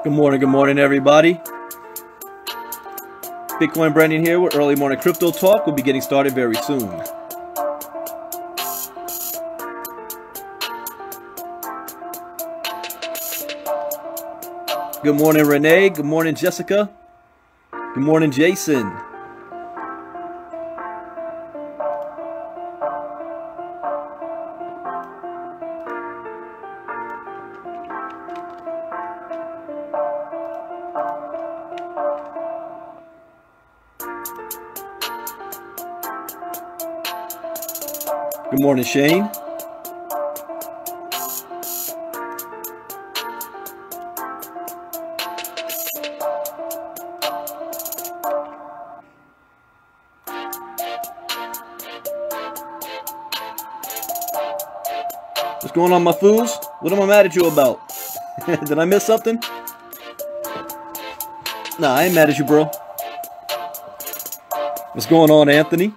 Good morning, everybody. Bitcoin Brandon here with early morning crypto talk. We'll be getting started very soon. Good morning, Renee. Good morning, Jessica. Good morning, Jason. Good morning, Shane. What's going on, my fools? What am I mad at you about? Did I miss something? Nah, I ain't mad at you, bro. What's going on, Anthony?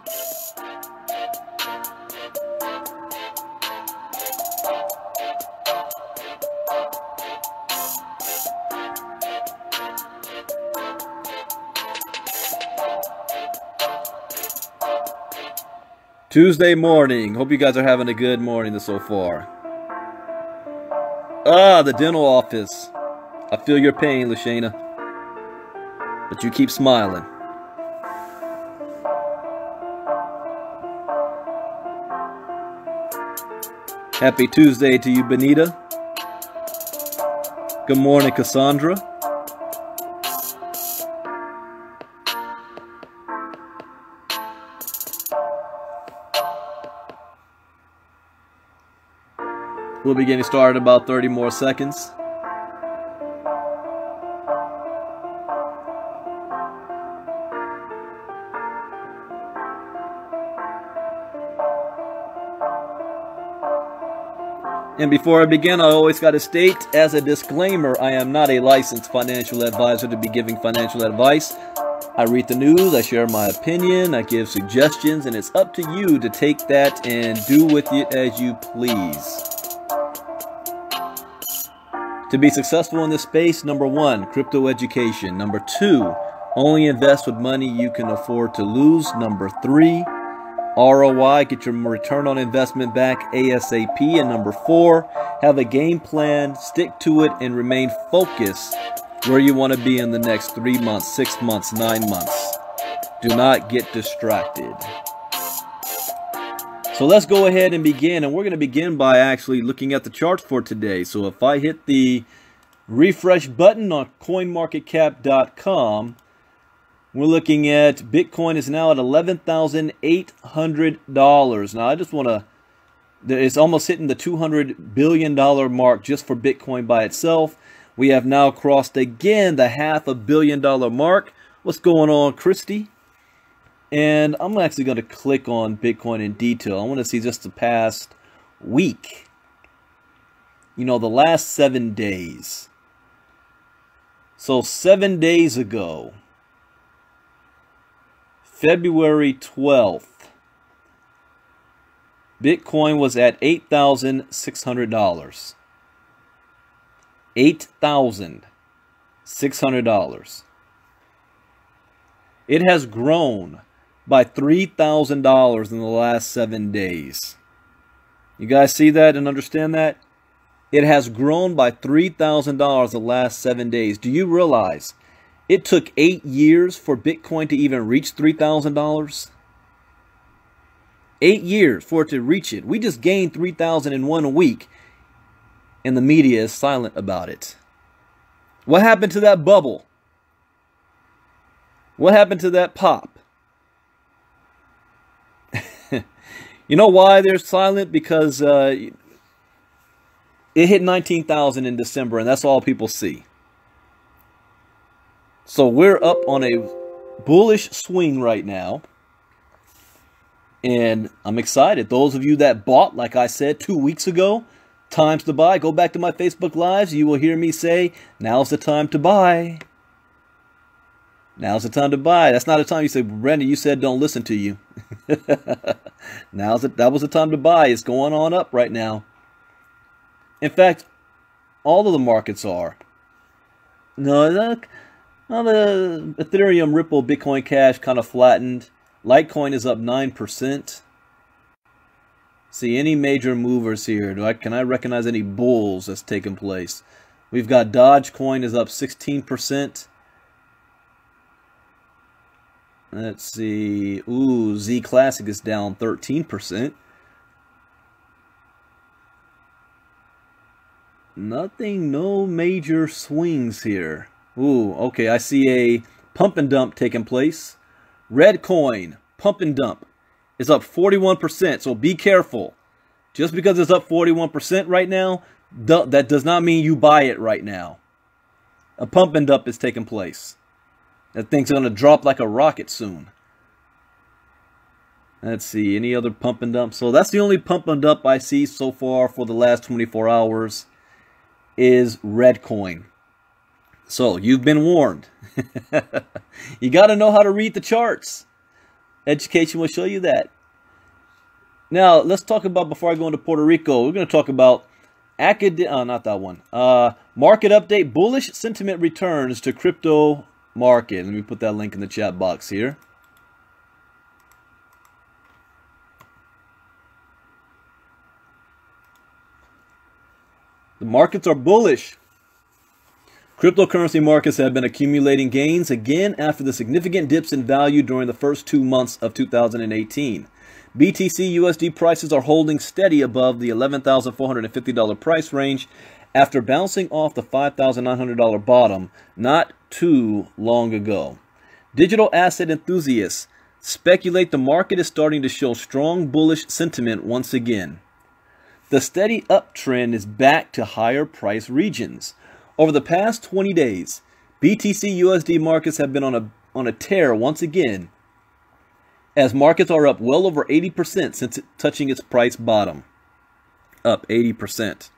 Tuesday morning. Hope you guys are having a good morning so far. The dental office. I feel your pain, Lashana. But you keep smiling. Happy Tuesday to you, Benita. Good morning, Cassandra. We'll be getting started in about 30 more seconds. And before I begin, I always got to state, as a disclaimer, I am not a licensed financial advisor to be giving financial advice. I read the news, I share my opinion, I give suggestions, and it's up to you to take that and do with it as you please. To be successful in this space, number 1, crypto education. Number 2, only invest with money you can afford to lose. Number 3, ROI, get your return on investment back ASAP. And number 4, have a game plan, stick to it, and remain focused where you want to be in the next 3 months, 6 months, 9 months. Do not get distracted. So let's go ahead and begin, and we're going to begin by actually looking at the charts for today. So if I hit the refresh button on coinmarketcap.com, we're looking at Bitcoin is now at $11,800. Now I just want to, it's almost hitting the $200 billion mark just for Bitcoin by itself. We have now crossed again the $500 million mark. What's going on, Christy? And I'm actually going to click on Bitcoin in detail. I want to see just the past week. You know, the last 7 days. So 7 days ago, February 12th, Bitcoin was at $8,600. $8,600. It has grown by $3,000 in the last 7 days. You guys see that and understand that? It has grown by $3,000 the last 7 days. Do you realize it took 8 years for Bitcoin to even reach $3,000? 8 years for it to reach it. We just gained $3,000 in 1 week, and the media is silent about it. What happened to that bubble? What happened to that pop? You know why they're silent? Because it hit 19,000 in December, and that's all people see. So we're up on a bullish swing right now. And I'm excited. Those of you that bought, like I said 2 weeks ago, times to buy. Go back to my Facebook Lives. You will hear me say, now's the time to buy. Now's the time to buy. That's not a time you say, Brandon, you said don't listen to you. That was the time to buy. It's going on up right now. In fact, all of the markets are. No, the Ethereum, Ripple, Bitcoin Cash kind of flattened. Litecoin is up 9%. See any major movers here? Can I recognize any bulls that's taking place? We've got Dogecoin is up 16%. Let's see. Ooh, Z Classic is down 13%. Nothing, no major swings here. Ooh, okay, I see a pump and dump taking place. Redcoin, pump and dump, is up 41%, so be careful. Just because it's up 41% right now, that does not mean you buy it right now. A pump and dump is taking place. That thing's going to drop like a rocket soon. Let's see, any other pump and dump? So that's the only pump and dump I see so far for the last 24 hours is Redcoin. So you've been warned. You got to know how to read the charts. Education will show you that. Now, let's talk about, before I go into Puerto Rico, we're going to talk about not that one. Market update, bullish sentiment returns to crypto market. Let me put that link in the chat box here. The markets are bullish. Cryptocurrency markets have been accumulating gains again after the significant dips in value during the first 2 months of 2018. BTC USD prices are holding steady above the $11,450 price range after bouncing off the $5,900 bottom not too long ago. Digital asset enthusiasts speculate the market is starting to show strong bullish sentiment once again. The steady uptrend is back to higher price regions. Over the past 20 days, BTC USD markets have been on a tear once again, as markets are up well over 80% since touching its price bottom. Up 80%.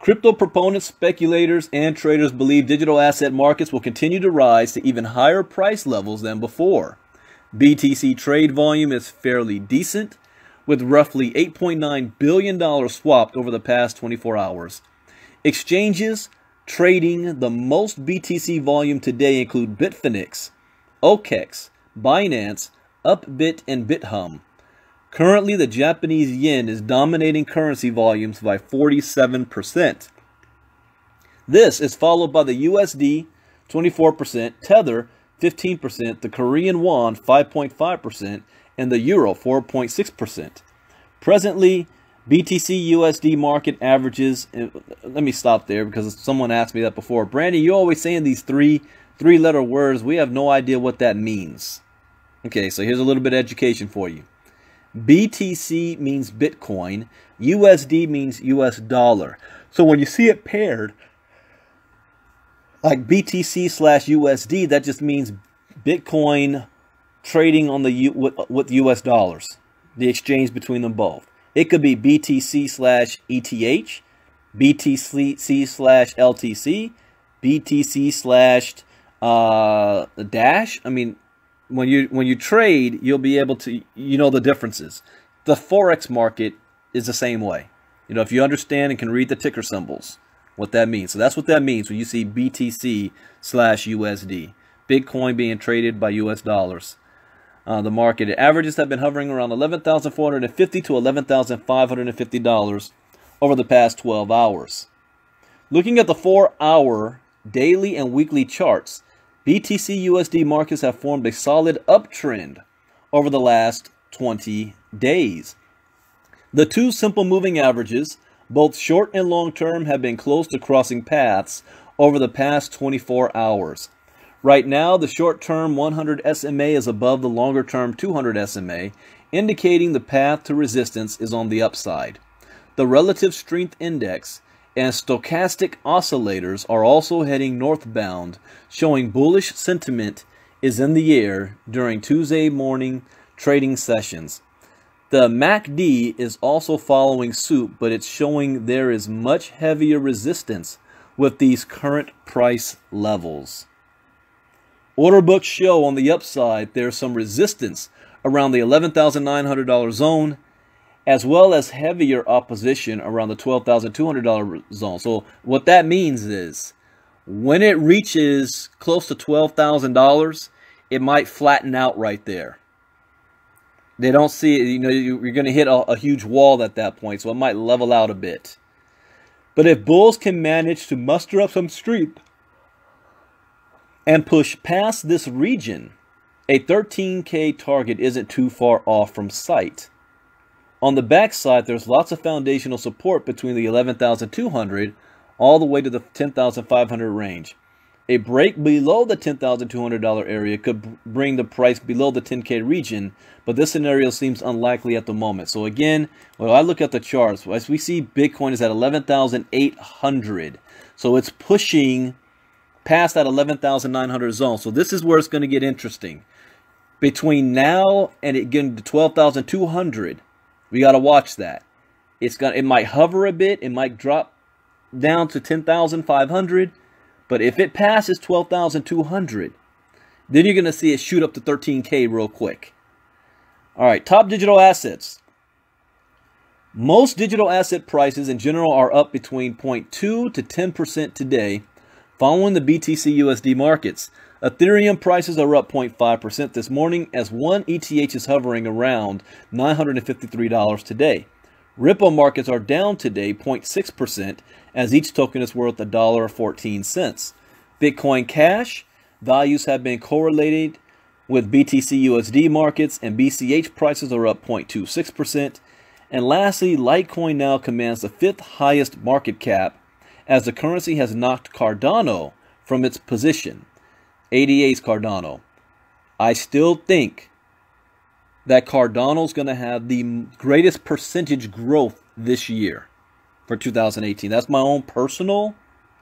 Crypto proponents, speculators, and traders believe digital asset markets will continue to rise to even higher price levels than before. BTC trade volume is fairly decent, with roughly $8.9 billion swapped over the past 24 hours. Exchanges trading the most BTC volume today include Bitfinex, OKEX, Binance, Upbit, and BitHum. Currently, the Japanese yen is dominating currency volumes by 47%. This is followed by the USD, 24%, Tether, 15%, the Korean won, 5.5%, and the euro, 4.6%. Presently, BTC USD market averages, let me stop there because someone asked me that before. Brandon, you're always saying these three-letter words. We have no idea what that means. Okay, so here's a little bit of education for you. BTC means Bitcoin. USD means US dollar. So when you see it paired, like BTC / USD, that just means Bitcoin trading on the with US dollars, the exchange between them both. It could be BTC / ETH, BTC / LTC, BTC / Dash. I mean, when you trade, you'll be able to, the differences. The Forex market is the same way. If you understand and can read the ticker symbols, what that means. So that's what that means when you see BTC / USD. Bitcoin being traded by US dollars. The market averages have been hovering around $11,450 to $11,550 over the past 12 hours. Looking at the 4-hour daily and weekly charts, BTC USD markets have formed a solid uptrend over the last 20 days. The two simple moving averages, both short and long term, have been close to crossing paths over the past 24 hours. Right now, the short-term 100 SMA is above the longer-term 200 SMA, indicating the path to resistance is on the upside. The relative strength index and stochastic oscillators are also heading northbound, showing bullish sentiment is in the air during Tuesday morning trading sessions. The MACD is also following suit, but it's showing there is much heavier resistance with these current price levels. Order books show on the upside there's some resistance around the $11,900 zone as well as heavier opposition around the $12,200 zone. So what that means is when it reaches close to $12,000, it might flatten out right there. They don't see it, you're going to hit a huge wall at that point, so it might level out a bit. But if bulls can manage to muster up some strength and push past this region, a 13K target isn't too far off from sight. On the backside, there's lots of foundational support between the 11,200 all the way to the 10,500 range. A break below the $10,200 area could bring the price below the 10K region, but this scenario seems unlikely at the moment. So again, when I look at the charts, as we see Bitcoin is at 11,800. So it's pushing past that 11,900 zone. So this is where it's going to get interesting. Between now and it getting to 12,200, we got to watch that. It might hover a bit, it might drop down to 10,500, but if it passes 12,200, then you're going to see it shoot up to 13K real quick. All right, top digital assets. Most digital asset prices in general are up between 0.2 to 10% today, following the BTC USD markets. Ethereum prices are up 0.5% this morning, as one ETH is hovering around $953 today. Ripple markets are down today 0.6%, as each token is worth $1.14. Bitcoin Cash values have been correlated with BTC USD markets, and BCH prices are up 0.26%. And lastly, Litecoin now commands the 5th highest market cap, as the currency has knocked Cardano from its position. ADA's Cardano. I still think that Cardano's going to have the greatest percentage growth this year for 2018. That's my own personal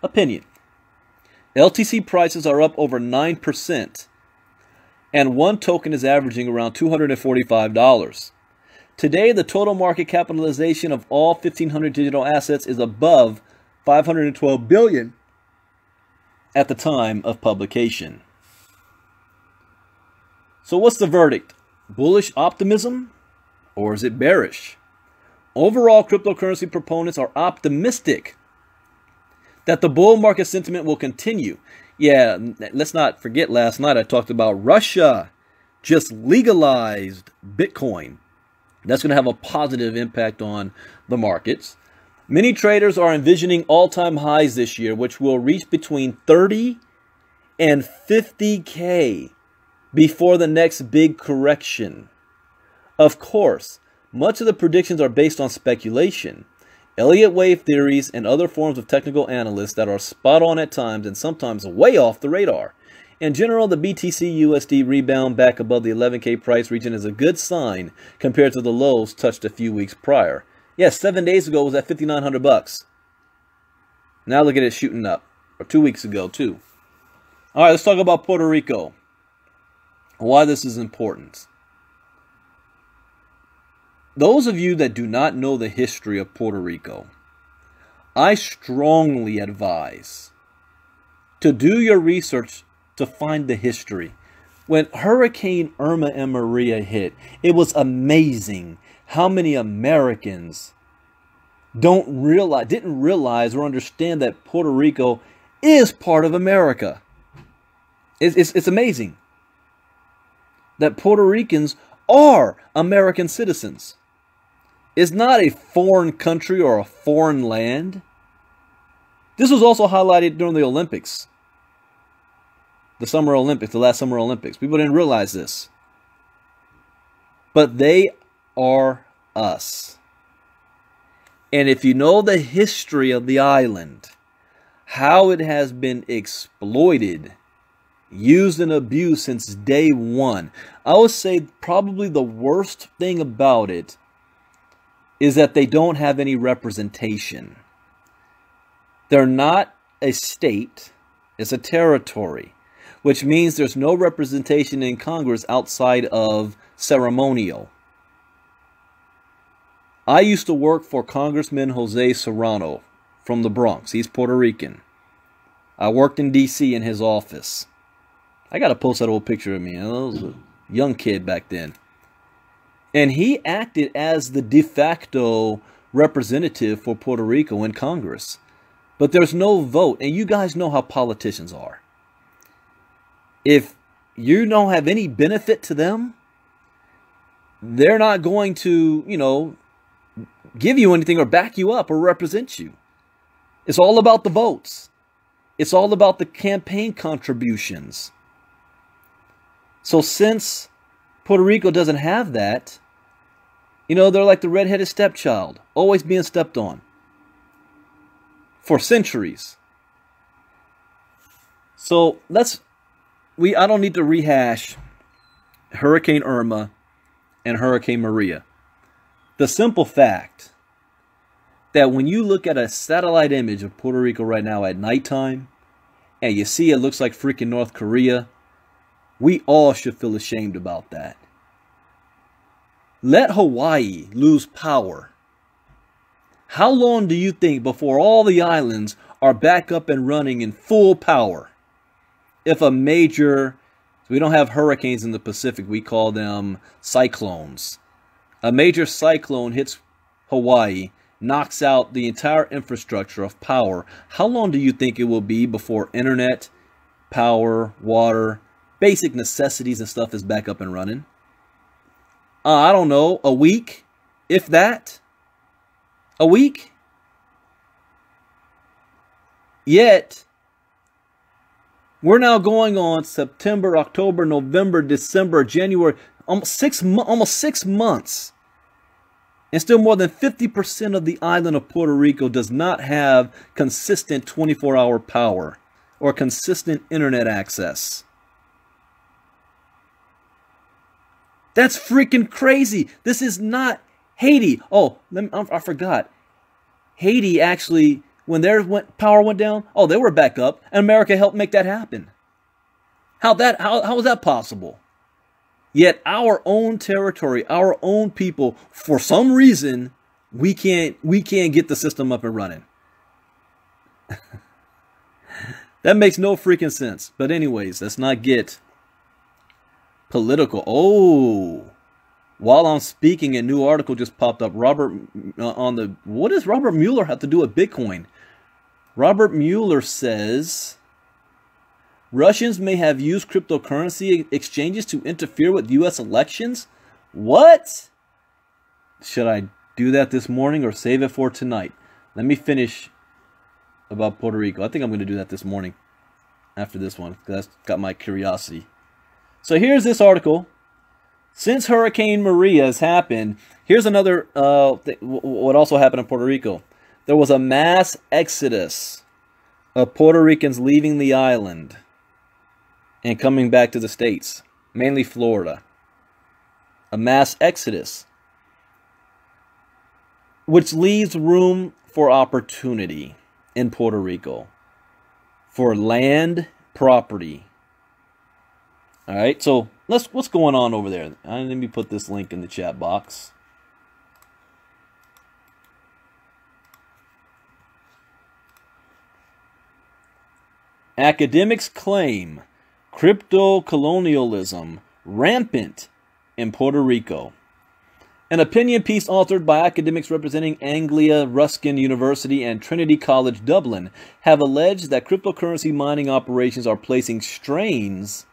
opinion. LTC prices are up over 9%, and one token is averaging around $245. Today, the total market capitalization of all 1,500 digital assets is above $512 billion at the time of publication. So what's the verdict? Bullish optimism, or is it bearish? Overall, cryptocurrency proponents are optimistic that the bull market sentiment will continue. Yeah, let's not forget last night I talked about Russia just legalized Bitcoin. That's going to have a positive impact on the markets. Many traders are envisioning all-time highs this year, which will reach between 30 and 50K before the next big correction. Of course, much of the predictions are based on speculation, Elliott wave theories, and other forms of technical analysis that are spot on at times and sometimes way off the radar. In general, the BTC USD rebound back above the 11K price region is a good sign compared to the lows touched a few weeks prior. Yes, 7 days ago it was at 5,900 bucks. Now look at it shooting up, or 2 weeks ago too. All right, let's talk about Puerto Rico. Why this is important. Those of you that do not know the history of Puerto Rico, I strongly advise to do your research to find the history. When Hurricane Irma and Maria hit, it was amazing how many Americans didn't realize or understand that Puerto Rico is part of America. It's amazing that Puerto Ricans are American citizens. It's not a foreign country or a foreign land. This was also highlighted during the Olympics. The Summer Olympics, the last Summer Olympics. People didn't realize this. But they are us. And if you know the history of the island, how it has been exploited, used and abused since day one, I would say probably the worst thing about it is that they don't have any representation. They're not a state, it's a territory, which means there's no representation in Congress outside of ceremonial. I used to work for Congressman Jose Serrano from the Bronx. He's Puerto Rican. I worked in D.C. in his office. I got to post that old picture of me. I was a young kid back then. And he acted as the de facto representative for Puerto Rico in Congress. But there's no vote. And you guys know how politicians are. If you don't have any benefit to them, they're not going to, you know, give you anything or back you up or represent you. It's all about the votes. It's all about the campaign contributions. So since Puerto Rico doesn't have that, you know, they're like the redheaded stepchild, always being stepped on for centuries. So I don't need to rehash Hurricane Irma and Hurricane Maria. The simple fact that when you look at a satellite image of Puerto Rico right now at nighttime, and you see it looks like freaking North Korea, we all should feel ashamed about that. Let Hawaii lose power. How long do you think before all the islands are back up and running in full power? If a major, we don't have hurricanes in the Pacific, we call them cyclones. A major cyclone hits Hawaii, knocks out the entire infrastructure of power. How long do you think it will be before internet, power, water, basic necessities and stuff is back up and running? I don't know, a week, if that. A week. Yet, we're now going on September, October, November, December, January, almost 6 months. And still more than 50% of the island of Puerto Rico does not have consistent 24-hour power or consistent internet access. That's freaking crazy. This is not Haiti. Oh, I forgot. Haiti actually, when their power went down, oh, they were back up, and America helped make that happen. How was that possible? Yet our own territory, our own people, for some reason, we can't get the system up and running. That makes no freaking sense. But anyways, let's not get political. Oh, while I'm speaking, a new article just popped up. What does Robert Mueller have to do with Bitcoin? Robert Mueller says Russians may have used cryptocurrency exchanges to interfere with U.S. elections. What? Should I do that this morning or save it for tonight? Let me finish about Puerto Rico. I think I'm going to do that this morning after this one, because that's got my curiosity. So here's this article. Since Hurricane Maria has happened, here's another what also happened in Puerto Rico. There was a mass exodus of Puerto Ricans leaving the island and coming back to the States, mainly Florida. A mass exodus, which leaves room for opportunity in Puerto Rico for land, property. All right, so what's going on over there? Let me put this link in the chat box. Academics claim crypto-colonialism rampant in Puerto Rico. An opinion piece authored by academics representing Anglia Ruskin University and Trinity College Dublin have alleged that cryptocurrency mining operations are placing strains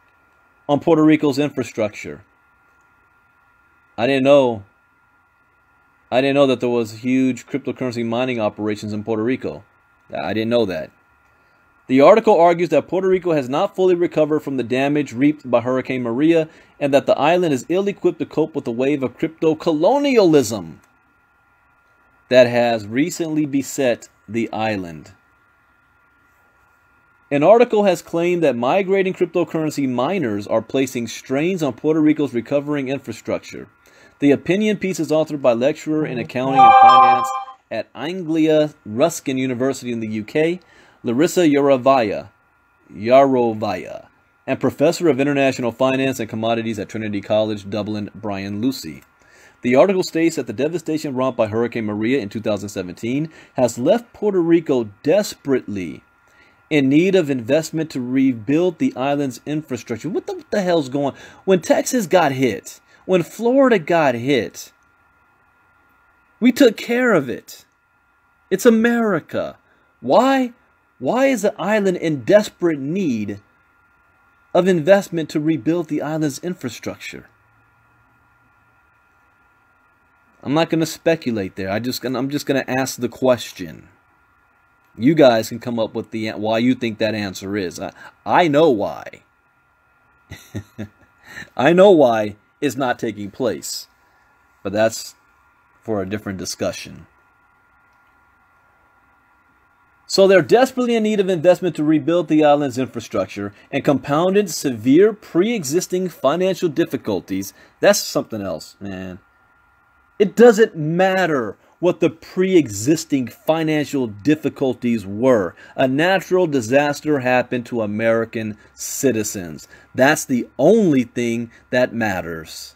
on Puerto Rico's infrastructure. I didn't know that there was huge cryptocurrency mining operations in Puerto Rico. I didn't know that. The article argues that Puerto Rico has not fully recovered from the damage reaped by Hurricane Maria and that the island is ill-equipped to cope with the wave of crypto-colonialism that has recently beset the island. An article has claimed that migrating cryptocurrency miners are placing strains on Puerto Rico's recovering infrastructure. The opinion piece is authored by lecturer in accounting and finance at Anglia Ruskin University in the UK, Larissa Yarovaya, and professor of international finance and commodities at Trinity College, Dublin, Brian Lucy. The article states that the devastation wrought by Hurricane Maria in 2017 has left Puerto Rico desperately in need of investment to rebuild the island's infrastructure. What the hell's going on? When Texas got hit, When Florida got hit, we took care of it. It's America. Why? Why is the island in desperate need of investment to rebuild the island's infrastructure? I'm not going to speculate there. I'm just going to ask the question. You guys can come up with the why you think that answer is. I know why. I know why it's not taking place. But that's for a different discussion. So they're desperately in need of investment to rebuild the island's infrastructure and compounded severe pre-existing financial difficulties. That's something else, man. It doesn't matter what the pre-existing financial difficulties were. A natural disaster happened to American citizens. That's the only thing that matters.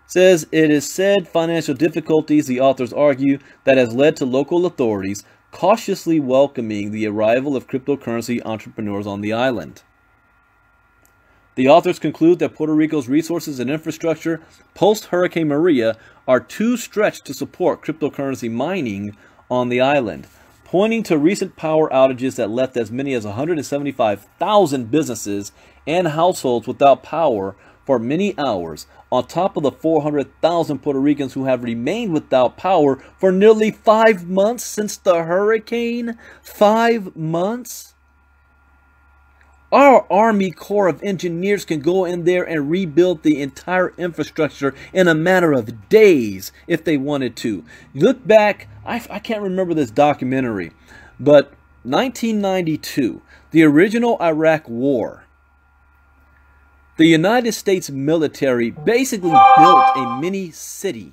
Says it is said financial difficulties, the authors argue, that has led to local authorities cautiously welcoming the arrival of cryptocurrency entrepreneurs on the island. The authors conclude that Puerto Rico's resources and infrastructure post-Hurricane Maria are too stretched to support cryptocurrency mining on the island, pointing to recent power outages that left as many as 175,000 businesses and households without power for many hours, on top of the 400,000 Puerto Ricans who have remained without power for nearly 5 months since the hurricane. 5 months? Our Army Corps of Engineers can go in there and rebuild the entire infrastructure in a matter of days if they wanted to. Look back, I can't remember this documentary, but 1992, the original Iraq War, the United States military basically built a mini city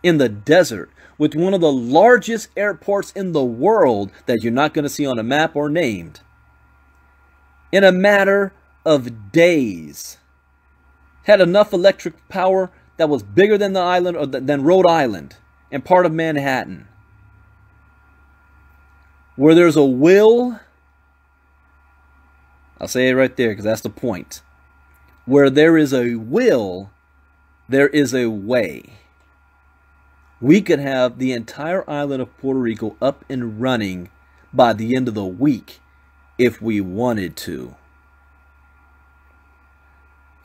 in the desert with one of the largest airports in the world that you're not going to see on a map or named. In a matter of days. Had enough electric power that was bigger than the island, or than Rhode Island and part of Manhattan. Where there's a will, I'll say it right there because that's the point. Where there is a will, there is a way. We could have the entire island of Puerto Rico up and running by the end of the week if we wanted to.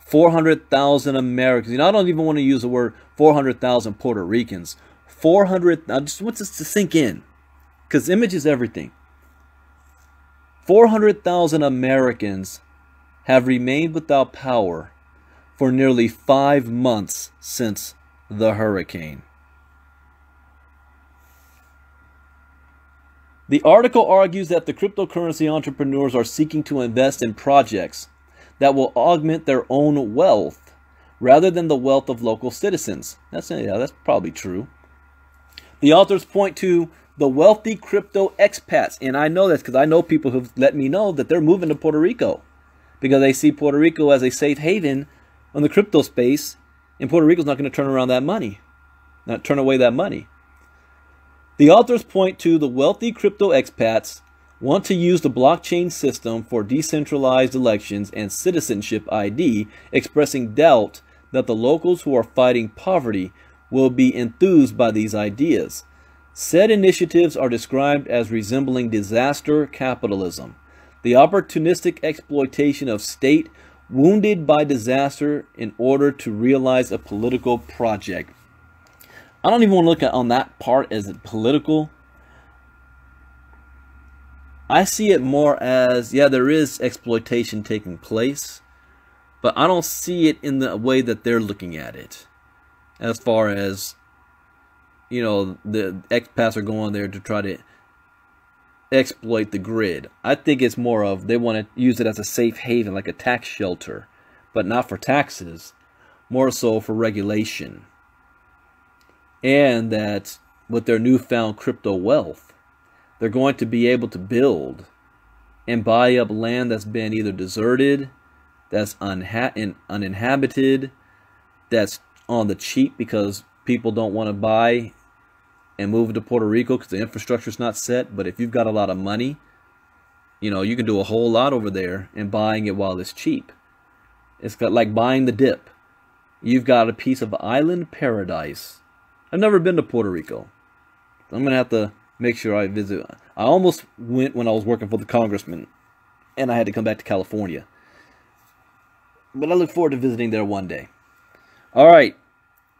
400,000 Americans. You know, I don't even want to use the word 400,000 Puerto Ricans. 400. I just want this to sink in, because image is everything. 400,000 Americans have remained without power for nearly 5 months since the hurricane. The article argues that the cryptocurrency entrepreneurs are seeking to invest in projects that will augment their own wealth rather than the wealth of local citizens. That's probably true. The authors point to the wealthy crypto expats, and I know this because I know people who've let me know that they're moving to Puerto Rico because they see Puerto Rico as a safe haven on the crypto space, and Puerto Rico's not going to turn away that money. The authors point to the wealthy crypto expats want to use the blockchain system for decentralized elections and citizenship ID, expressing doubt that the locals who are fighting poverty will be enthused by these ideas. Said initiatives are described as resembling disaster capitalism, the opportunistic exploitation of state wounded by disaster in order to realize a political project. I don't even want to look at on that part as political. I see it more as, yeah, there is exploitation taking place, but I don't see it in the way that they're looking at it. As far as, you know, the expats are going there to try to exploit the grid. I think it's more of they want to use it as a safe haven, like a tax shelter, but not for taxes, more so for regulation. And that with their newfound crypto wealth, they're going to be able to build and buy up land that's been either deserted, that's uninhabited, that's on the cheap because people don't want to buy and move to Puerto Rico because the infrastructure's not set. But if you've got a lot of money, you know, you can do a whole lot over there and buying it while it's cheap. It's got like buying the dip. You've got a piece of island paradise. I've never been to Puerto Rico. I'm going to have to make sure I visit. I almost went when I was working for the congressman, and I had to come back to California. But I look forward to visiting there one day. All right.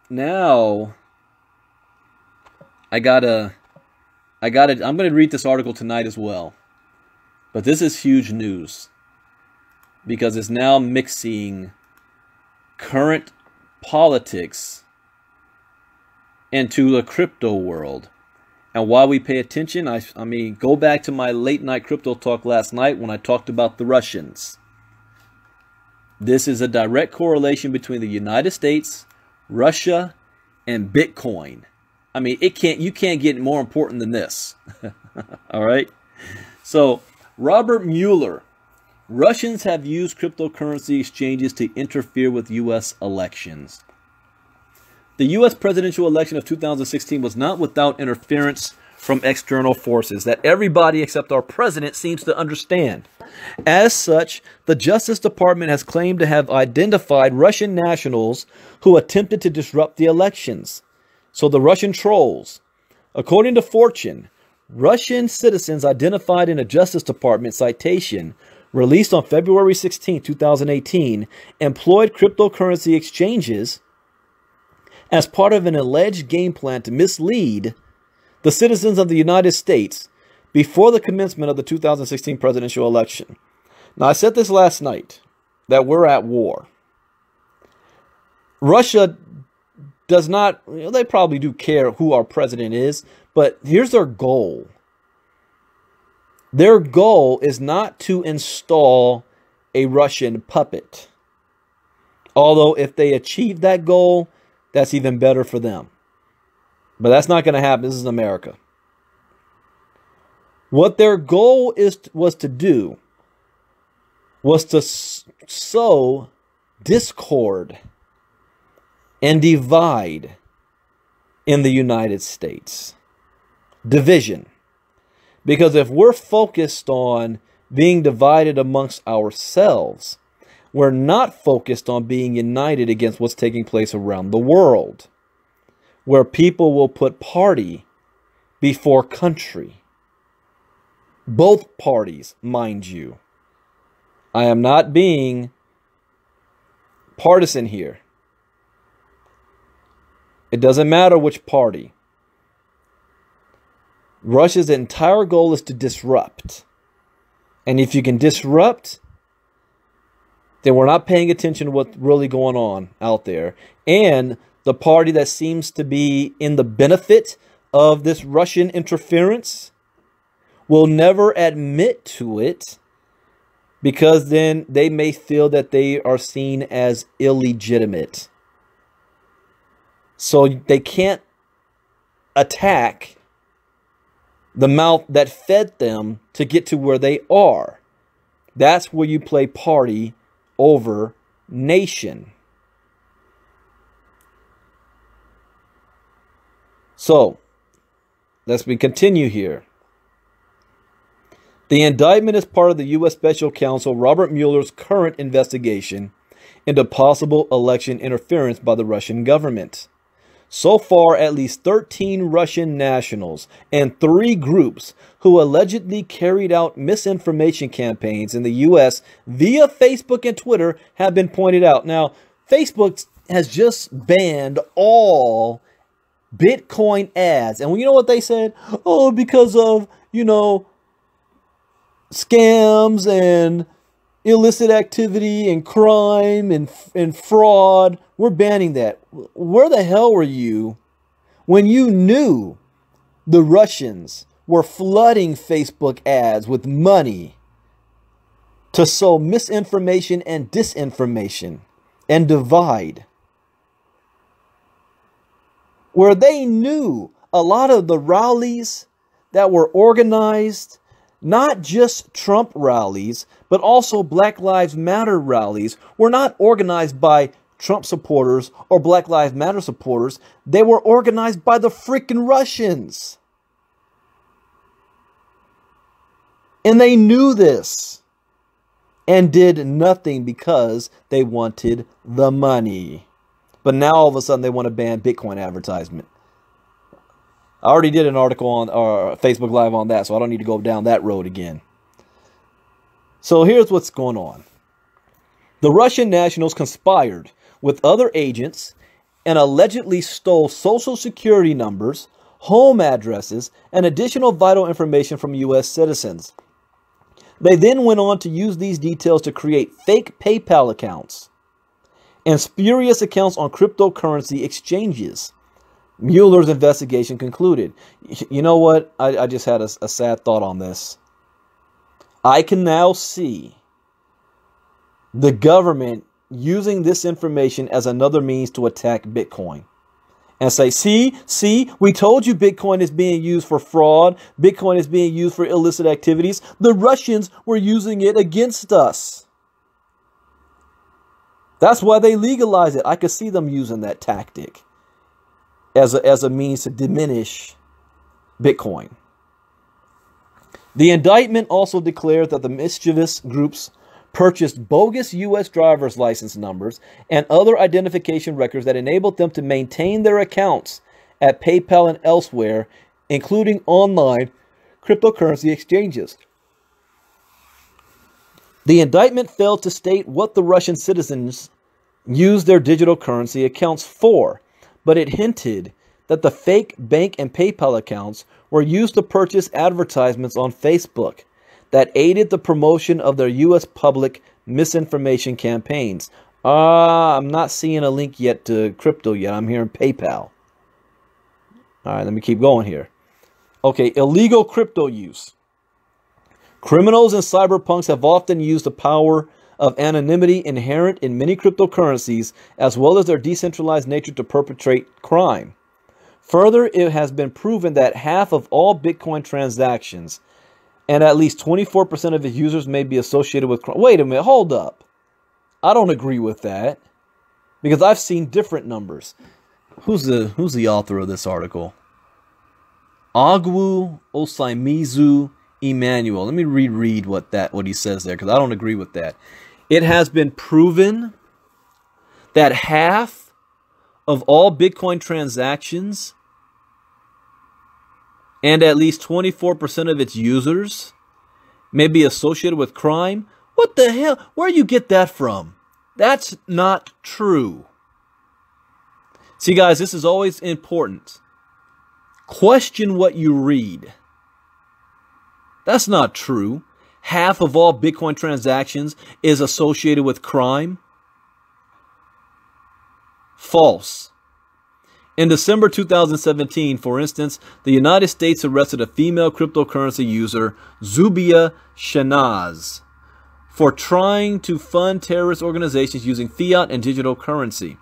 Now, I'm going to read this article tonight as well. But this is huge news, because it's now mixing current politics into the crypto world. And why we pay attention, I mean, go back to my late night crypto talk last night when I talked about the Russians. This is a direct correlation between the United States, Russia, and Bitcoin. I mean, you can't get more important than this. All right. So, Robert Mueller. Russians have used cryptocurrency exchanges to interfere with U.S. elections. The U.S. presidential election of 2016 was not without interference from external forces that everybody except our president seems to understand. As such, the Justice Department has claimed to have identified Russian nationals who attempted to disrupt the elections. So the Russian trolls. According to Fortune, Russian citizens identified in a Justice Department citation released on February 16, 2018, employed cryptocurrency exchanges as part of an alleged game plan to mislead the citizens of the United States before the commencement of the 2016 presidential election. Now, I said this last night, that we're at war. Russia does not, they probably do care who our president is, but here's their goal. Their goal is not to install a Russian puppet. Although if they achieve that goal, that's even better for them. But that's not going to happen. This is America. What their goal was to sow discord and divide in the United States. Division. Because if we're focused on being divided amongst ourselves, we're not focused on being united against what's taking place around the world, where people will put party before country. Both parties, mind you. I am not being partisan here. It doesn't matter which party. Russia's entire goal is to disrupt. And if you can disrupt, then we're not paying attention to what's really going on out there. And the party that seems to be in the benefit of this Russian interference will never admit to it, because then they may feel that they are seen as illegitimate. So they can't attack the mouth that fed them to get to where they are. That's where you play party over nation. So, let's continue here. The indictment is part of the U.S. Special Counsel Robert Mueller's current investigation into possible election interference by the Russian government. So far, at least 13 Russian nationals and 3 groups who allegedly carried out misinformation campaigns in the U.S. via Facebook and Twitter have been pointed out. Now, Facebook has just banned all Bitcoin ads. And you know what they said? Oh, because of, scams and illicit activity and crime and fraud, we're banning that. Where the hell were you when you knew the Russians were flooding Facebook ads with money to sow misinformation and disinformation and divide? Where they knew a lot of the rallies that were organized, not just Trump rallies, but also Black Lives Matter rallies, were not organized by Trump supporters or Black Lives Matter supporters. They were organized by the freaking Russians. And they knew this. and did nothing because they wanted the money. But now all of a sudden they want to ban Bitcoin advertisement. I already did an article on Facebook Live on that, so I don't need to go down that road again. So here's what's going on. The Russian nationals conspired with other agents and allegedly stole social security numbers, home addresses, and additional vital information from U.S. citizens. They then went on to use these details to create fake PayPal accounts and spurious accounts on cryptocurrency exchanges. Mueller's investigation concluded. You know what? I just had a sad thought on this. I can now see the government using this information as another means to attack Bitcoin. And say, see, we told you Bitcoin is being used for fraud. Bitcoin is being used for illicit activities. The Russians were using it against us. That's why they legalized it. I could see them using that tactic as a means to diminish Bitcoin. The indictment also declared that the mischievous groups purchased bogus U.S. driver's license numbers and other identification records that enabled them to maintain their accounts at PayPal and elsewhere, including online cryptocurrency exchanges. The indictment failed to state what the Russian citizens used their digital currency accounts for, but it hinted that the fake bank and PayPal accounts were used to purchase advertisements on Facebook that aided the promotion of their U.S. public misinformation campaigns. I'm not seeing a link yet to crypto yet. I'm hearing PayPal. All right, let me keep going here. Okay, illegal crypto use. Criminals and cyberpunks have often used the power of anonymity inherent in many cryptocurrencies, as well as their decentralized nature, to perpetrate crime. Further, it has been proven that half of all Bitcoin transactions and at least 24% of its users may be associated with crime. Wait a minute, hold up. I don't agree with that, because I've seen different numbers. Who's the author of this article? Agwu Osaimizu Emmanuel. Let me reread what he says there, because I don't agree with that. It has been proven that half of all Bitcoin transactions and at least 24% of its users may be associated with crime. What the hell? Where do you get that from? That's not true. See, guys, this is always important. Question what you read. That's not true. Half of all Bitcoin transactions is associated with crime. False. In December 2017, for instance, the United States arrested a female cryptocurrency user, Zubia Shanaz, for trying to fund terrorist organizations using fiat and digital currency.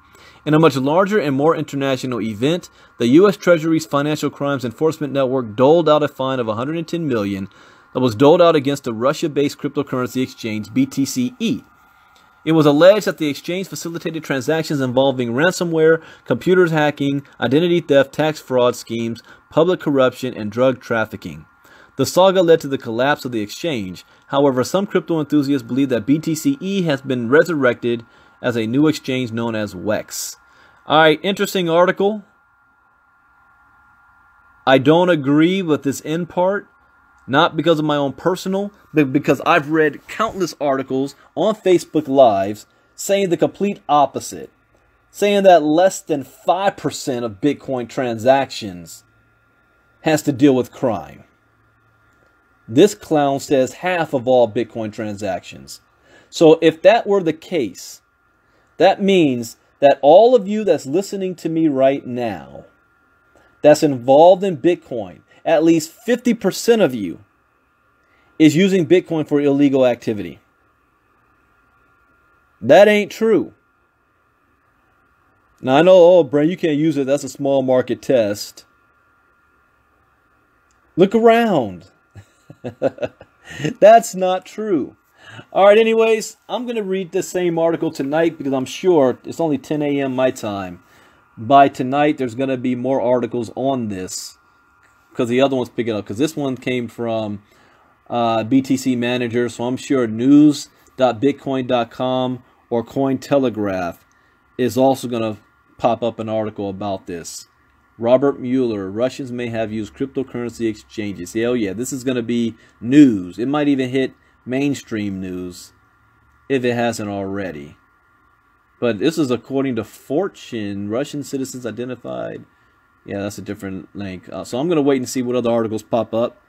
In a much larger and more international event, the U.S. Treasury's Financial Crimes Enforcement Network doled out a fine of $110 million that was doled out against a Russia-based cryptocurrency exchange, BTCE. It was alleged that the exchange facilitated transactions involving ransomware, computers hacking, identity theft, tax fraud schemes, public corruption, and drug trafficking. The saga led to the collapse of the exchange. However, some crypto enthusiasts believe that BTCE has been resurrected as a new exchange known as WEX. Alright, interesting article. I don't agree with this end part. Not because of my own personal, but because I've read countless articles on Facebook Lives saying the complete opposite. Saying that less than 5% of Bitcoin transactions has to deal with crime. This clown says half of all Bitcoin transactions. So if that were the case, that means that all of you that's listening to me right now, that's involved in Bitcoin, at least 50% of you is using Bitcoin for illegal activity. That ain't true. Now I know, oh, Brandon, you can't use it. That's a small market test. Look around. That's not true. All right, anyways, I'm going to read the same article tonight because I'm sure it's only 10 a.m. my time. By tonight, there's going to be more articles on this because the other one's picking up. Because this one came from BTC Manager, so I'm sure news Coin.bitcoin.com or Cointelegraph is also going to pop up an article about this. Robert Mueller, Russians may have used cryptocurrency exchanges. Hell yeah, this is going to be news. It might even hit mainstream news if it hasn't already. But this is according to Fortune. Russian citizens identified. Yeah, that's a different link. So I'm going to wait and see what other articles pop up.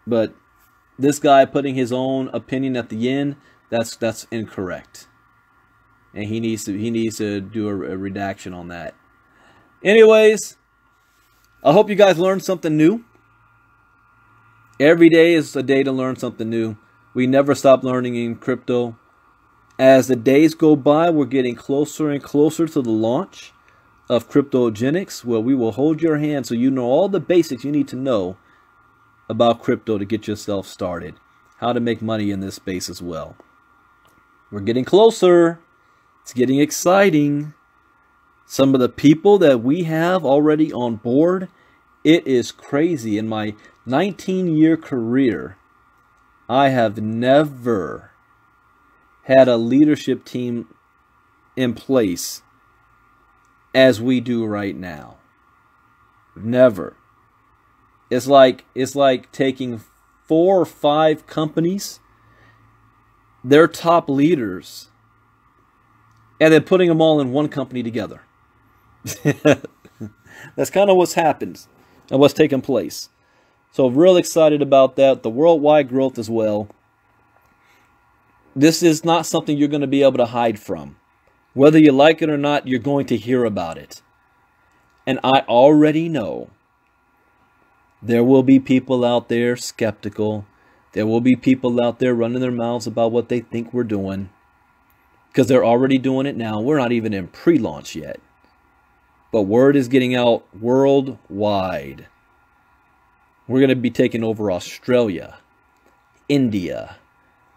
But this guy putting his own opinion at the end, that's incorrect. And he needs to do a redaction on that. Anyways, I hope you guys learned something new. Every day is a day to learn something new. We never stop learning in crypto. As the days go by, we're getting closer and closer to the launch of Cryptogenics, where we will hold your hand so you know all the basics you need to know about crypto to get yourself started. How to make money in this space as well. We're getting closer. It's getting exciting. Some of the people that we have already on board, it is crazy. In my 19-year career, I have never had a leadership team in place as we do right now. Never. It's like taking 4 or 5 companies, their top leaders, and then putting them all in one company together. That's kind of what's happened and what's taken place. So real excited about that. The worldwide growth as well. This is not something you're going to be able to hide from. Whether you like it or not, you're going to hear about it. And I already know there will be people out there skeptical. There will be people out there running their mouths about what they think we're doing. Because they're already doing it now. We're not even in pre-launch yet. But word is getting out worldwide. We're going to be taking over Australia, India,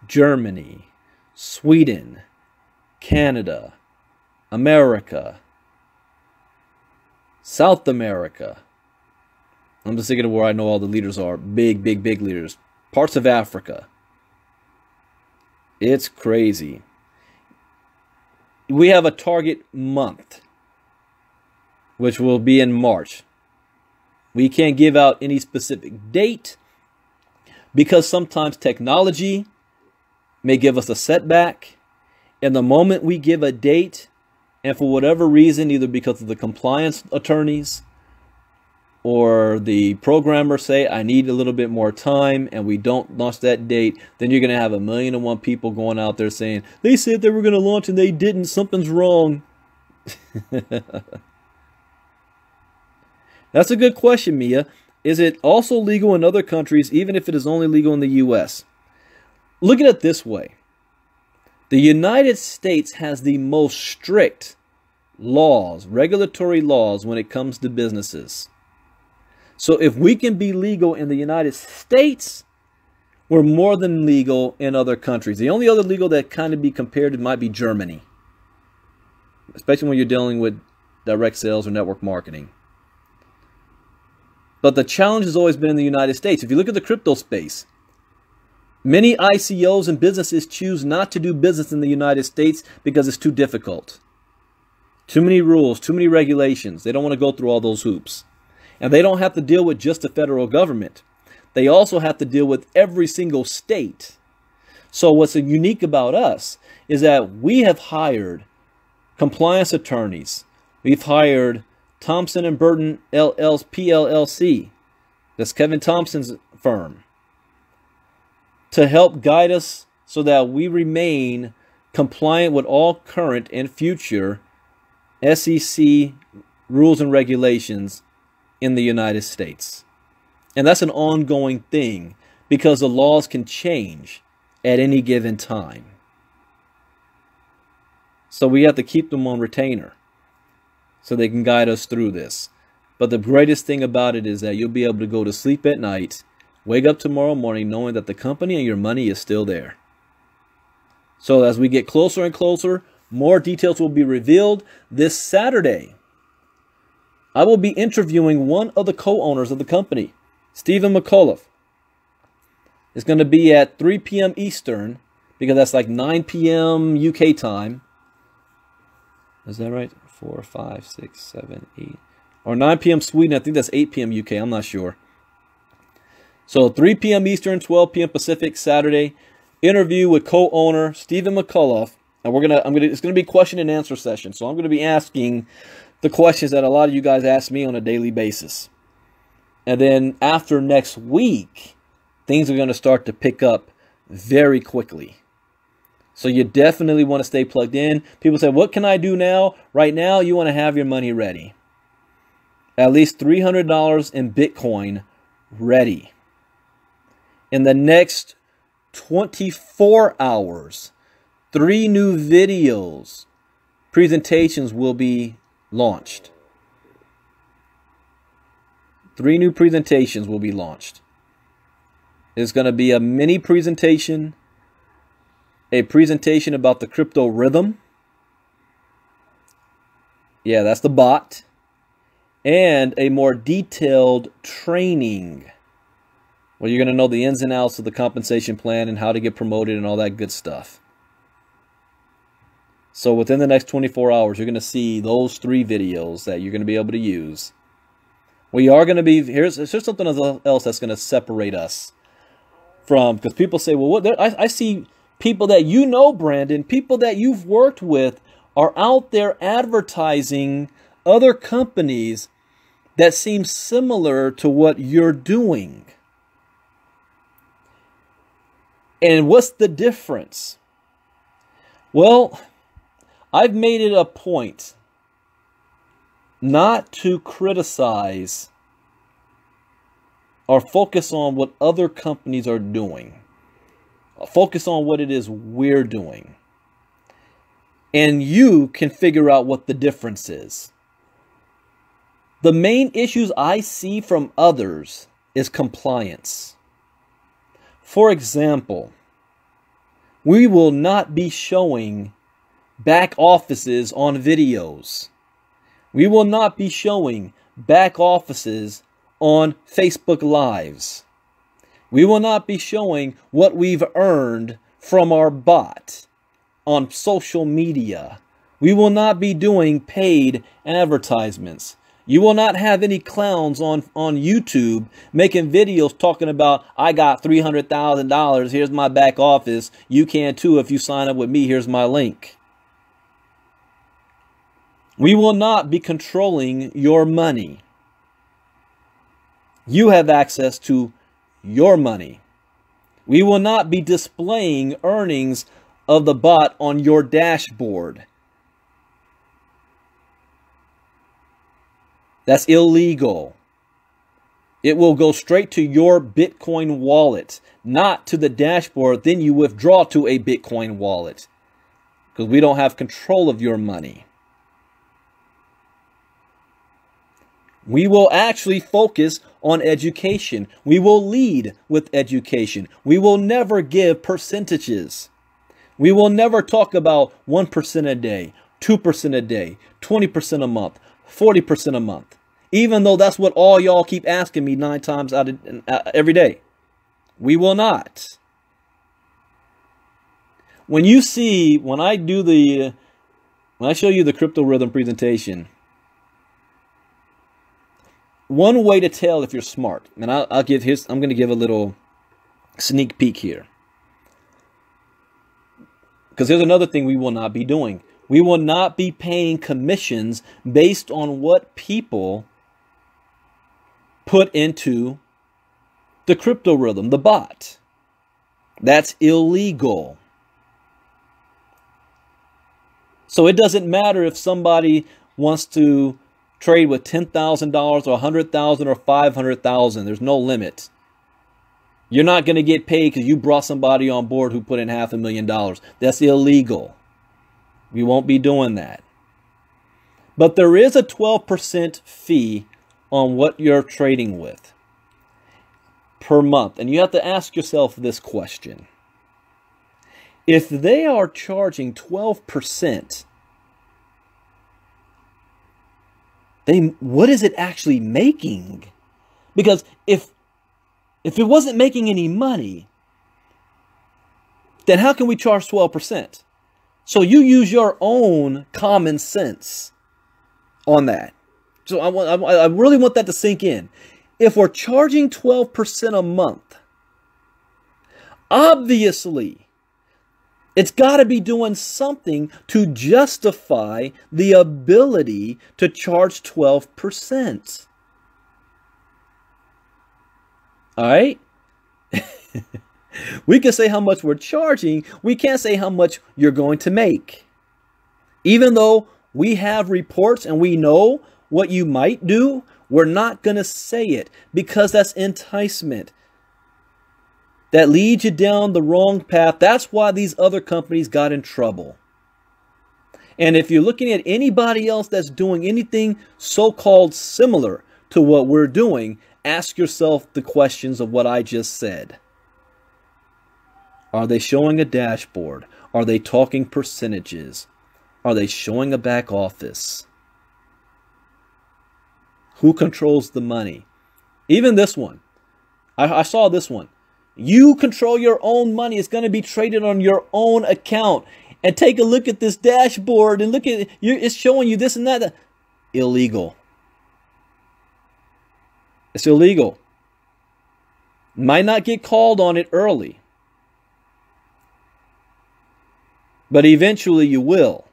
Germany, Sweden, Canada, America, South America. I'm just thinking of where I know all the leaders are. Big leaders. Parts of Africa. It's crazy. We have a target month, which will be in March. We can't give out any specific date because sometimes technology may give us a setback. And the moment we give a date, and for whatever reason, either because of the compliance attorneys or the programmers say, I need a little bit more time, and we don't launch that date, then you're going to have 1,000,001 people going out there saying, they said they were going to launch and they didn't, something's wrong. That's a good question, Mia. Is it also legal in other countries, even if it is only legal in the U.S.? Look at it this way. The United States has the most strict laws, regulatory laws, when it comes to businesses. So if we can be legal in the United States, we're more than legal in other countries. The only other legal that kind of be compared to might be Germany, especially when you're dealing with direct sales or network marketing. But the challenge has always been in the United States. If you look at the crypto space, many ICOs and businesses choose not to do business in the United States because it's too difficult. Too many rules, too many regulations. They don't want to go through all those hoops. And they don't have to deal with just the federal government. They also have to deal with every single state. So what's unique about us is that we have hired compliance attorneys. We've hired Thompson & Burton PLLC. That's Kevin Thompson's firm, to help guide us so that we remain compliant with all current and future SEC rules and regulations in the United States. And that's an ongoing thing because the laws can change at any given time. So we have to keep them on retainer so they can guide us through this. But the greatest thing about it is that you'll be able to go to sleep at night, wake up tomorrow morning knowing that the company and your money is still there. So as we get closer and closer, more details will be revealed. This Saturday, I will be interviewing one of the co-owners of the company, Stephen McAuliffe. It's going to be at 3 p.m. Eastern, because that's like 9 p.m. UK time. Is that right? 4, 5, 6, 7, 8. Or 9 p.m. Sweden. I think that's 8 p.m. UK. I'm not sure. So 3 p.m. Eastern, 12 p.m. Pacific, Saturday. Interview with co-owner Stephen McCullough. And it's gonna be question and answer session. So I'm gonna be asking the questions that a lot of you guys ask me on a daily basis. And then after next week, things are gonna start to pick up very quickly. So you definitely want to stay plugged in. People say, what can I do now? Right now, you want to have your money ready. At least $300 in Bitcoin ready. In the next 24 hours, 3 new videos, presentations will be launched. 3 new presentations will be launched. It's going to be a mini presentation, a presentation about the crypto rhythm. Yeah, that's the bot. And a more detailed training where you're going to know the ins and outs of the compensation plan and how to get promoted and all that good stuff. So within the next 24 hours, you're going to see those 3 videos that you're going to be able to use. We are going to be, here's something else that's going to separate us from, because people say, well, I see people that you know, Brandon, people that you've worked with are out there advertising other companies that seem similar to what you're doing. And what's the difference? Well, I've made it a point not to criticize or focus on what other companies are doing. Focus on what it is we're doing. And you can figure out what the difference is. The main issues I see from others is compliance. For example, we will not be showing back offices on videos. We will not be showing back offices on Facebook Lives. We will not be showing what we've earned from our bot on social media. We will not be doing paid advertisements. You will not have any clowns on YouTube making videos talking about, I got $300,000. Here's my back office. You can too if you sign up with me. Here's my link. We will not be controlling your money. You have access to your money. We will not be displaying earnings of the bot on your dashboard. That's illegal. It will go straight to your Bitcoin wallet, not to the dashboard. Then you withdraw to a Bitcoin wallet because we don't have control of your money. We will actually focus on education. We will lead with education. We will never give percentages. We will never talk about 1% a day, 2% a day, 20% a month, 40% a month. Even though that's what all y'all keep asking me 9 times out of every day. We will not. When I show you the crypto rhythm presentation, one way to tell if you're smart, and I'm going to give a little sneak peek here. Because there's another thing we will not be doing. We will not be paying commissions based on what people put into the crypto rhythm, the bot. That's illegal. So it doesn't matter if somebody wants to trade with $10,000 or $100,000 or $500,000. There's no limit. You're not going to get paid because you brought somebody on board who put in $500,000. That's illegal. We won't be doing that. But there is a 12% fee on what you're trading with per month. And you have to ask yourself this question. If they are charging 12%, what is it actually making? Because if it wasn't making any money, then how can we charge 12%? So you use your own common sense on that. So I really want that to sink in. If we're charging 12% a month, obviously, it's got to be doing something to justify the ability to charge 12%. All right? We can say how much we're charging. We can't say how much you're going to make. Even though we have reports and we know what you might do, we're not going to say it because that's enticement. That leads you down the wrong path. That's why these other companies got in trouble. And if you're looking at anybody else that's doing anything so-called similar to what we're doing, ask yourself the questions of what I just said. Are they showing a dashboard? Are they talking percentages? Are they showing a back office? Who controls the money? Even this one. I saw this one. You control your own money. It's going to be traded on your own account. And take a look at this dashboard and look at it. It's showing you this and that. Illegal. It's illegal. Might not get called on it early. But eventually you will.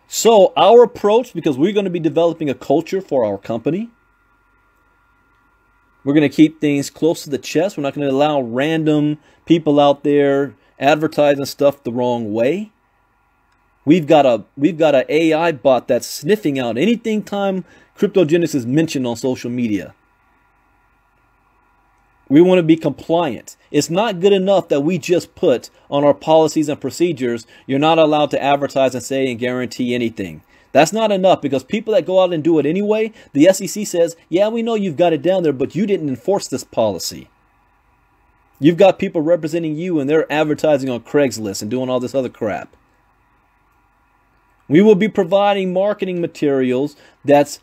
So our approach, because we're going to be developing a culture for our company, we're going to keep things close to the chest. We're not going to allow random people out there advertising stuff the wrong way. We've got a AI bot that's sniffing out anything time cryptogenics is mentioned on social media. We want to be compliant. It's not good enough that we just put on our policies and procedures, you're not allowed to advertise and say and guarantee anything. That's not enough, because people that go out and do it anyway, the SEC says, yeah, we know you've got it down there, but you didn't enforce this policy. You've got people representing you and they're advertising on Craigslist and doing all this other crap. We will be providing marketing materials that's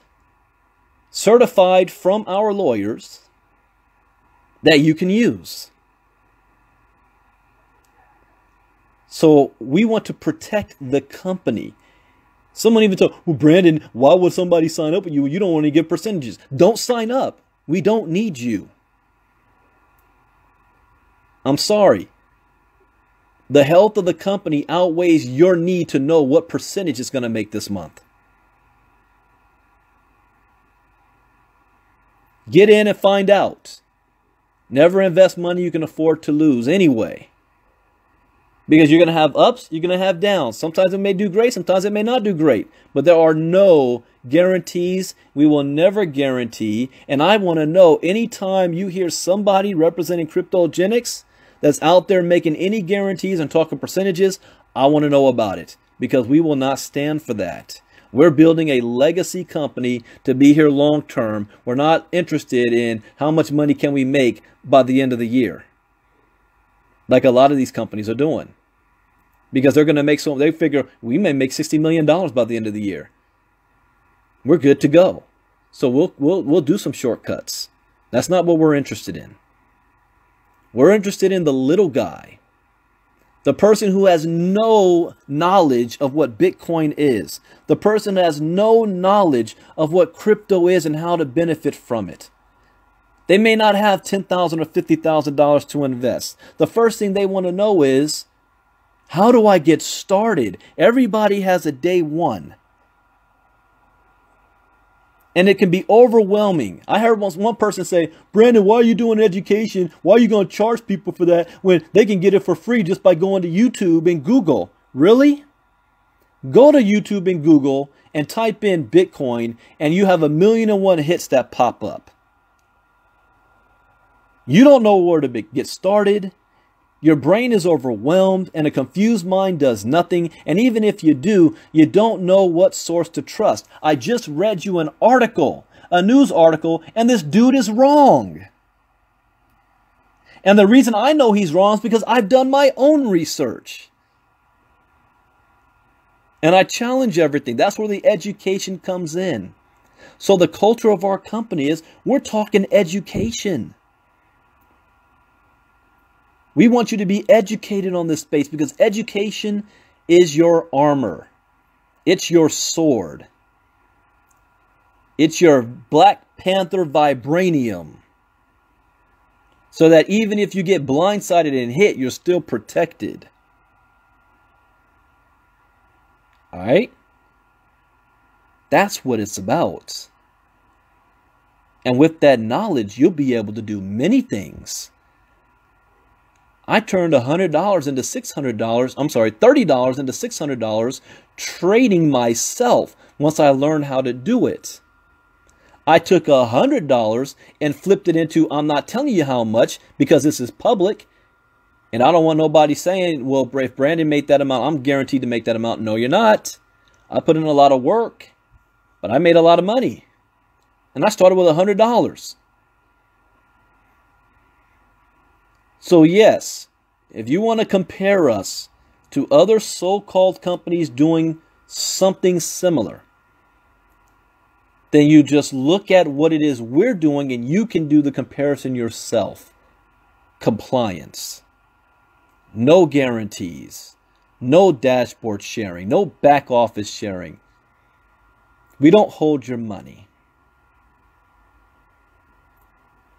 certified from our lawyers that you can use. So we want to protect the company. Someone even told, well, Brandon, why would somebody sign up with you? You don't want to get percentages. Don't sign up. We don't need you. I'm sorry. The health of the company outweighs your need to know what percentage it's going to make this month. Get in and find out. Never invest money you can afford to lose anyway. Because you're going to have ups, you're going to have downs. Sometimes it may do great, sometimes it may not do great. But there are no guarantees. We will never guarantee. And I want to know, anytime you hear somebody representing cryptogenics that's out there making any guarantees and talking percentages, I want to know about it. Because we will not stand for that. We're building a legacy company to be here long term. We're not interested in how much money can we make by the end of the year, like a lot of these companies are doing. Because they're going to make so, they figure we may make $60 million by the end of the year. We're good to go. So we'll do some shortcuts. That's not what we're interested in. We're interested in the little guy. The person who has no knowledge of what Bitcoin is. The person who has no knowledge of what crypto is and how to benefit from it. They may not have $10,000 or $50,000 to invest. The first thing they want to know is, how do I get started? Everybody has a day one. And it can be overwhelming. I heard once one person say, Brandon, why are you doing education? Why are you going to charge people for that when they can get it for free just by going to YouTube and Google? Really? Go to YouTube and Google and type in Bitcoin and you have 1,000,001 hits that pop up. You don't know where to get started. Your brain is overwhelmed and a confused mind does nothing. And even if you do, you don't know what source to trust. I just read you an article, a news article, and this dude is wrong. And the reason I know he's wrong is because I've done my own research. And I challenge everything. That's where the education comes in. So the culture of our company is we're talking education. We want you to be educated on this space because education is your armor. It's your sword. It's your Black Panther vibranium. So that even if you get blindsided and hit, you're still protected. All right? That's what it's about. And with that knowledge, you'll be able to do many things. I turned $100 into $600. I'm sorry, $30 into $600 trading myself once I learned how to do it. I took $100 and flipped it into, I'm not telling you how much because this is public. And I don't want nobody saying, well, if Brandon made that amount, I'm guaranteed to make that amount. No, you're not. I put in a lot of work, but I made a lot of money. And I started with $100. So yes, if you want to compare us to other so-called companies doing something similar, then you just look at what it is we're doing and you can do the comparison yourself. Compliance. No guarantees. No dashboard sharing. No back office sharing. We don't hold your money.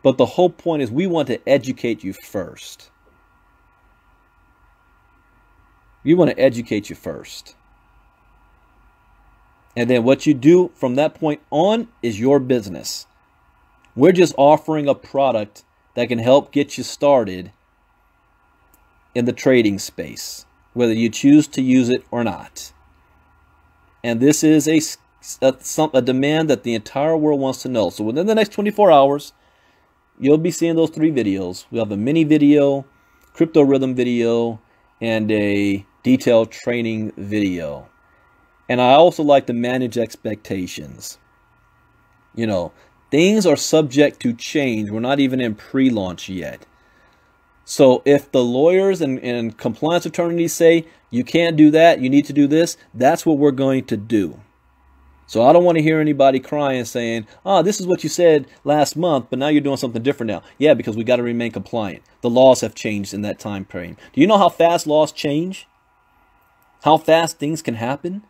But the whole point is we want to educate you first. We want to educate you first. And then what you do from that point on is your business. We're just offering a product that can help get you started in the trading space, whether you choose to use it or not. And this is a demand that the entire world wants to know. So within the next 24 hours, you'll be seeing those 3 videos. We have a mini video, crypto rhythm video, and a detailed training video. And I also like to manage expectations. You know, things are subject to change. We're not even in pre-launch yet. So if the lawyers and compliance attorneys say, you can't do that, you need to do this, that's what we're going to do. So I don't want to hear anybody crying saying, this is what you said last month, but now you're doing something different now. Yeah, because we got to remain compliant. The laws have changed in that time frame. Do you know how fast laws change? How fast things can happen?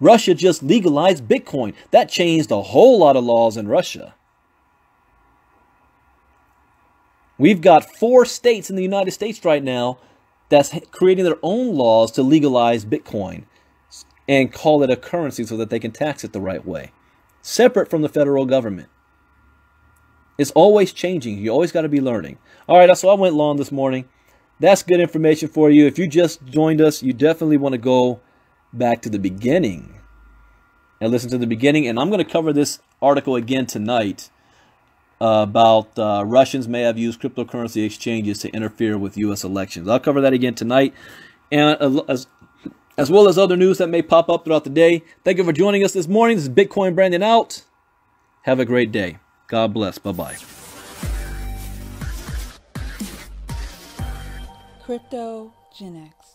Russia just legalized Bitcoin. That changed a whole lot of laws in Russia. We've got 4 states in the United States right now that's creating their own laws to legalize Bitcoin and call it a currency so that they can tax it the right way, separate from the federal government. It's always changing. You always got to be learning. All right, so I went long this morning. That's good information for you. If you just joined us, you definitely want to go back to the beginning and listen to the beginning. And I'm going to cover this article again tonight about Russians may have used cryptocurrency exchanges to interfere with U.S. elections. I'll cover that again tonight, and as well as other news that may pop up throughout the day. Thank you for joining us this morning. This is Bitcoin Brandon out. Have a great day. God bless. Bye-bye. Crypto Gen X.